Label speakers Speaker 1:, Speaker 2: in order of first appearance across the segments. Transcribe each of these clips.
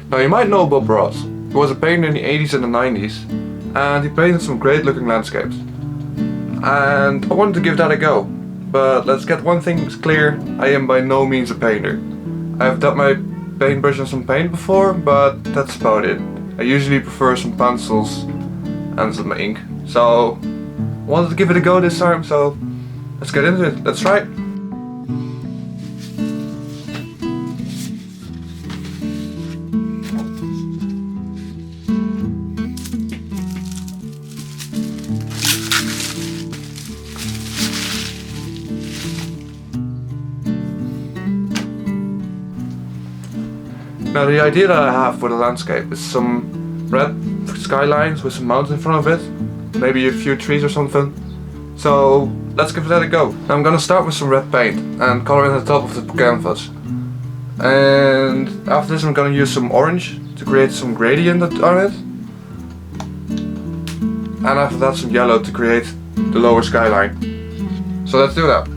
Speaker 1: Now you might know Bob Ross. He was a painter in the 80s and the 90s, and he painted some great looking landscapes. And I wanted to give that a go. But let's get one thing clear, I am by no means a painter. I've dipped my paintbrush in some paint before, but that's about it. I usually prefer some pencils and some ink. So I wanted to give it a go this time, so let's get into it. Let's try it. Now the idea that I have for the landscape is some red skylines with some mountains in front of it, maybe a few trees or something. So let's give that a go. Now I'm gonna start with some red paint and color in the top of the canvas. And after this I'm gonna use some orange to create some gradient on it. And after that some yellow to create the lower skyline. So let's do that.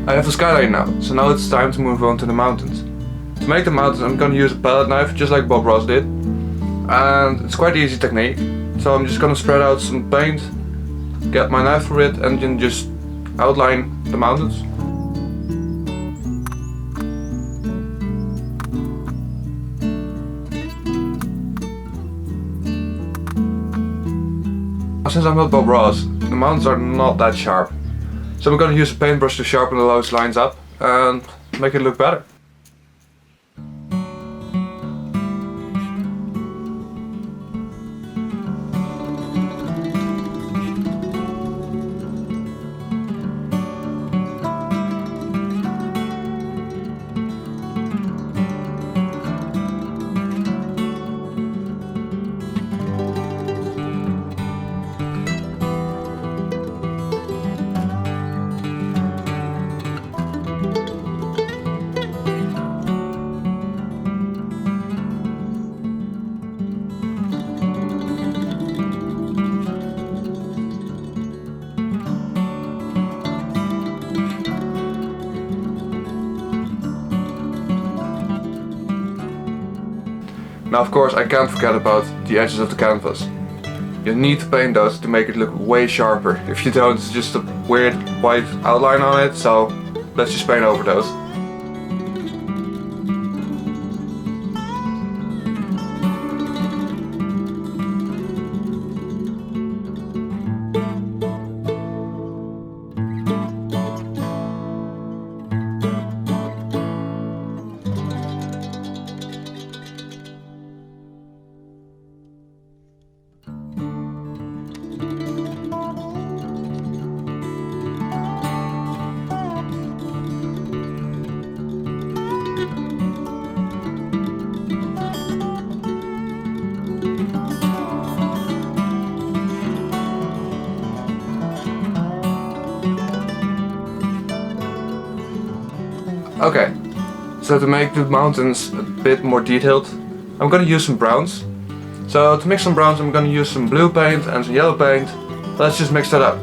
Speaker 1: I have the skyline now, so now it's time to move on to the mountains. To make the mountains I'm gonna use a palette knife just like Bob Ross did. And it's quite easy technique. So I'm just gonna spread out some paint, get my knife through it and then just outline the mountains. Since I'm not Bob Ross, the mountains are not that sharp. So I'm going to use a paintbrush to sharpen those lines up and make it look better. Now of course I can't forget about the edges of the canvas. You need to paint those to make it look way sharper. If you don't, it's just a weird white outline on it, so let's just paint over those. Okay, so to make the mountains a bit more detailed, I'm gonna use some browns. So to mix some browns I'm gonna use some blue paint and some yellow paint. Let's just mix that up.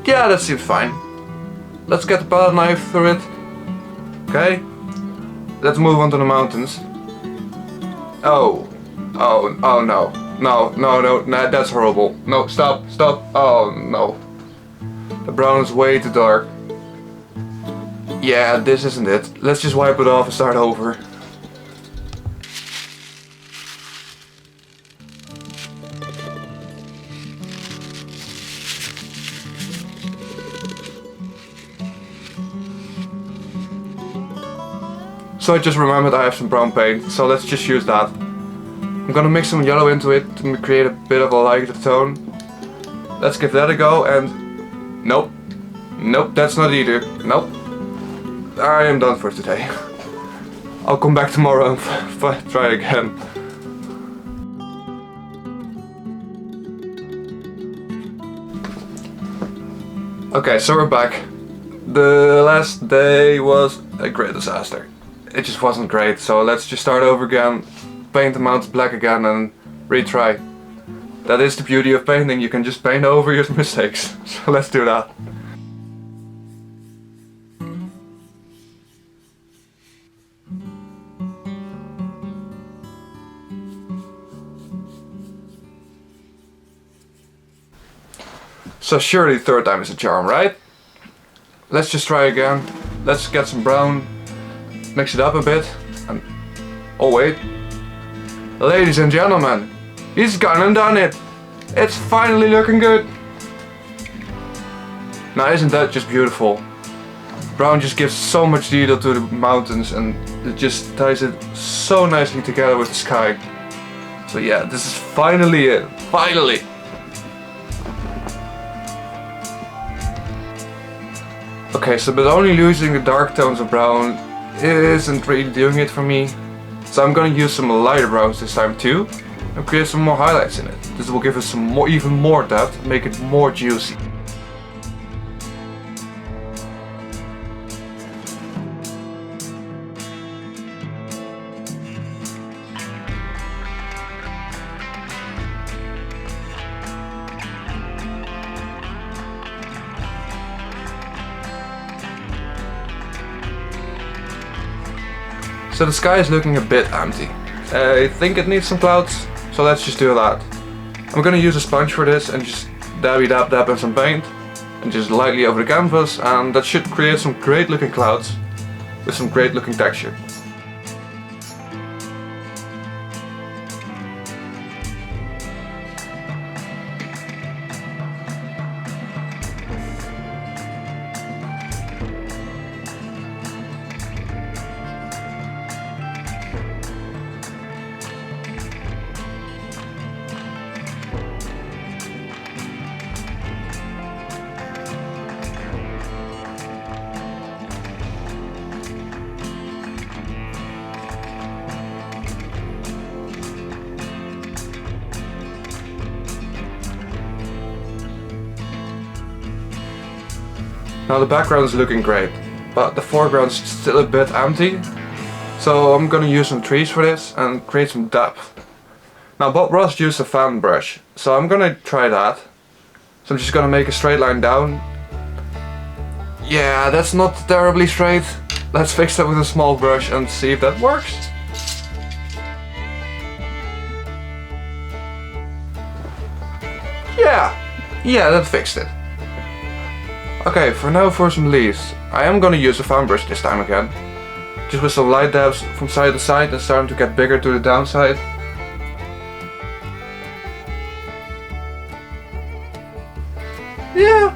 Speaker 1: Yeah, that seems fine. Let's get the palette knife through it. Okay, let's move on to the mountains. Oh no, that's horrible. No, stop, oh no. The brown is way too dark. Yeah, this isn't it. Let's just wipe it off and start over. So I just remembered I have some brown paint, so let's just use that. I'm gonna mix some yellow into it to create a bit of a lighter tone. Let's give that a go, and nope. Nope, that's not either. Nope. I am done for today. I'll come back tomorrow and try again. Okay, so we're back. The last day was a great disaster. It just wasn't great, so let's just start over again, paint the mountains black again and retry. That is the beauty of painting, you can just paint over your mistakes. So let's do that. So surely third time is a charm, right? Let's just try again. Let's get some brown, mix it up a bit, and oh wait. Ladies and gentlemen, he's gone and done it! It's finally looking good! Now isn't that just beautiful? Brown just gives so much detail to the mountains and it just ties it so nicely together with the sky. So yeah, this is finally it. Finally! Okay, so but only using the dark tones of brown isn't really doing it for me. So I'm gonna use some lighter browns this time too and create some more highlights in it. This will give us some more, even more depth, make it more juicy. So the sky is looking a bit empty. I think it needs some clouds, so let's just do that. I'm gonna use a sponge for this and just dab in some paint and just lightly over the canvas, and that should create some great looking clouds with some great looking texture. Now the background is looking great, but the foreground is still a bit empty. So I'm gonna use some trees for this and create some depth. Now Bob Ross used a fan brush, so I'm gonna try that. So I'm just gonna make a straight line down. Yeah, that's not terribly straight. Let's fix that with a small brush and see if that works. Yeah, that fixed it. Okay, for now for some leaves. I am gonna use a fan brush this time again. Just with some light dabs from side to side and starting to get bigger to the downside. Yeah,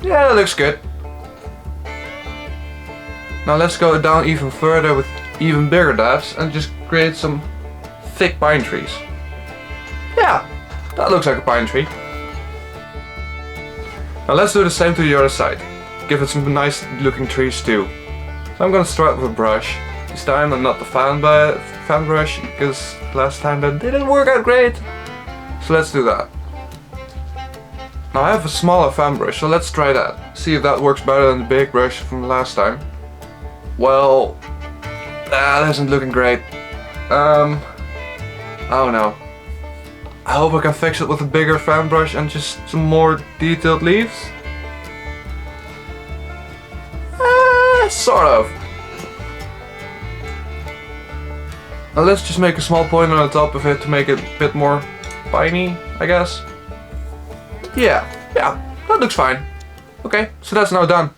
Speaker 1: that looks good. Now let's go down even further with even bigger dabs and just create some thick pine trees. Yeah, that looks like a pine tree. Now let's do the same to the other side. Give it some nice looking trees too. So I'm gonna start with a brush. This time I'm not the fan brush, because last time that didn't work out great. So let's do that. Now I have a smaller fan brush, so let's try that. See if that works better than the big brush from last time. Well, that isn't looking great. I don't know. I hope I can fix it with a bigger fan brush and just some more detailed leaves. Sort of. Now let's just make a small point on the top of it to make it a bit more piney, I guess. Yeah, that looks fine. Okay, so that's now done.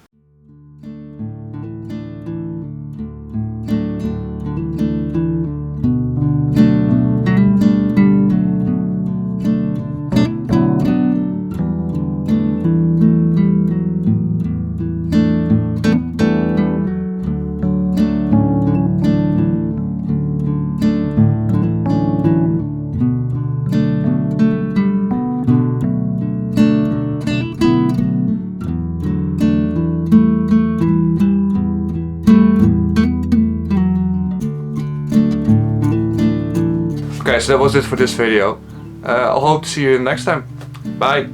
Speaker 1: Okay, so that was it for this video. I'll hope to see you next time. Bye.